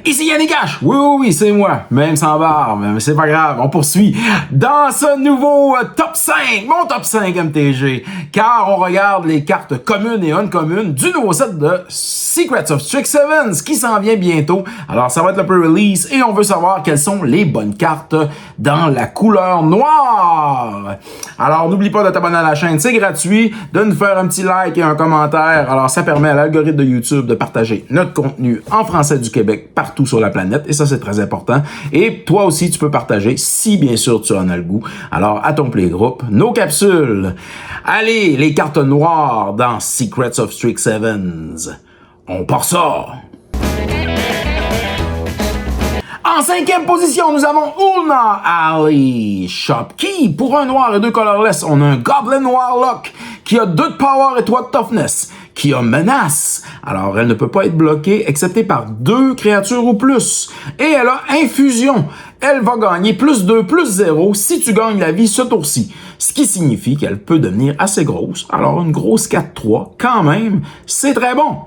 Ici Yannick H. Oui, c'est moi. Même sans barbe, mais c'est pas grave, on poursuit dans ce nouveau top 5, mon top 5 MTG, car on regarde les cartes communes et uncommunes du nouveau set de Secrets of Strixhaven qui s'en vient bientôt. Alors ça va être le pre-release et on veut savoir quelles sont les bonnes cartes dans la couleur noire. Alors n'oublie pas de t'abonner à la chaîne, c'est gratuit, de nous faire un petit like et un commentaire. Alors ça permet à l'algorithme de YouTube de partager notre contenu en français du Québec partout sur la planète, et ça c'est très important. Et toi aussi tu peux partager si bien sûr tu en as le goût. Alors à ton playgroup, nos capsules. Allez, les cartes noires dans Secrets of Strixhaven. On part ça. En 5e position, nous avons Ulna Alley Shopkey. Pour 1 noir et 2 colorless, on a un Goblin Warlock qui a 2 de power et 3 de toughness, qui a menace. Alors, elle ne peut pas être bloquée, excepté par 2 créatures ou plus. Et elle a infusion. Elle va gagner plus 2, plus 0 si tu gagnes la vie ce tour-ci. Ce qui signifie qu'elle peut devenir assez grosse. Alors, une grosse 4-3, quand même, c'est très bon.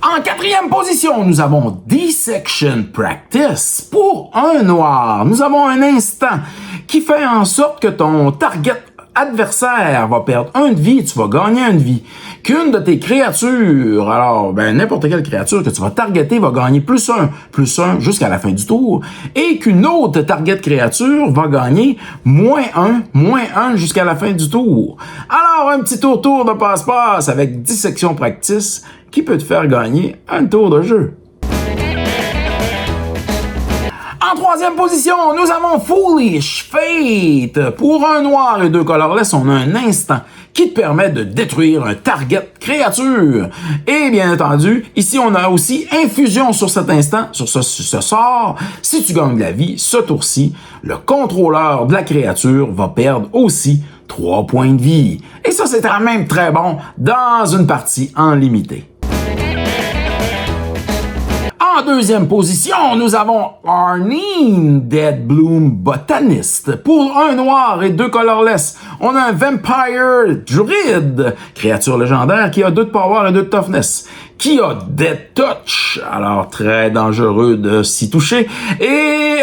En 4e position, nous avons Dissection Practice. Pour 1 noir, nous avons un instant qui fait en sorte que ton target adversaire va perdre 1 de vie et tu vas gagner 1 de vie. Qu'une de tes créatures, alors n'importe quelle créature que tu vas targeter va gagner plus 1 jusqu'à la fin du tour, et qu'une autre target créature va gagner -1 jusqu'à la fin du tour. Alors un petit tour de passe-passe avec Dissection Practice qui peut te faire gagner un tour de jeu. En 3e position, nous avons Foolish Fate. Pour 1 noir et 2 colorless, on a un instant qui te permet de détruire un target créature. Et bien entendu, ici on a aussi infusion sur cet instant, sur ce sort. Si tu gagnes la vie ce tour-ci, le contrôleur de la créature va perdre aussi 3 points de vie. Et ça, c'est quand même très bon dans une partie en limité. En 2e position, nous avons Arnene Deadbloom Botanist. Pour 1 noir et 2 colorless, on a un Vampire Druid, créature légendaire qui a 2 de power et 2 de toughness, qui a Dead Touch, alors très dangereux de s'y toucher, et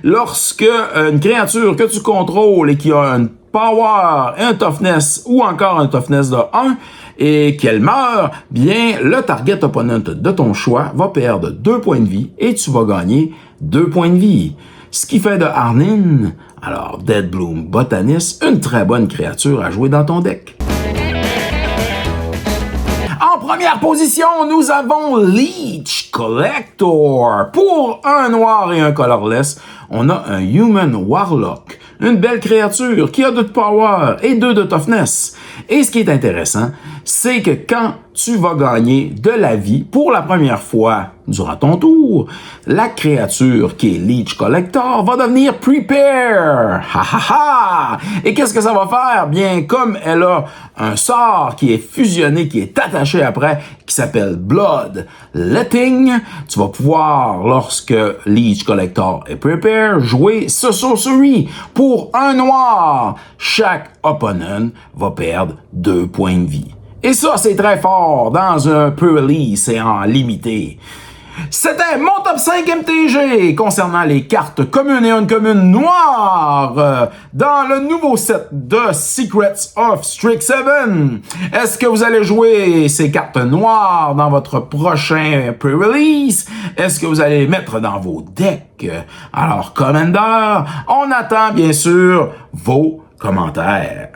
lorsque une créature que tu contrôles et qui a un power, un toughness ou encore un toughness de 1, et qu'elle meurt, bien, le target opponent de ton choix va perdre 2 points de vie et tu vas gagner 2 points de vie. Ce qui fait de Arnene, alors Deadbloom Botanist, une très bonne créature à jouer dans ton deck. En première position, nous avons Leech Collector. Pour 1 noir et 1 colorless, on a un Human Warlock, une belle créature qui a 2 de power et 2 de toughness. Et ce qui est intéressant, c'est que quand tu vas gagner de la vie pour la première fois durant ton tour, la créature qui est Leech Collector va devenir Prepare. Ha ha ha! Et qu'est-ce que ça va faire? Bien, comme elle a un sort qui est fusionné, qui est attaché après, qui s'appelle Blood Letting, tu vas pouvoir, lorsque Leech Collector est Prepare, jouer ce sorcery. Pour 1 noir, chaque opponent va perdre 2 points de vie. Et ça, c'est très fort dans un pre-release et en limité. C'était mon top 5 MTG concernant les cartes communes et uncommunes noires dans le nouveau set de Secrets of Strixhaven. Est-ce que vous allez jouer ces cartes noires dans votre prochain pre-release? Est-ce que vous allez les mettre dans vos decks? Alors, Commander, on attend bien sûr vos commentaires.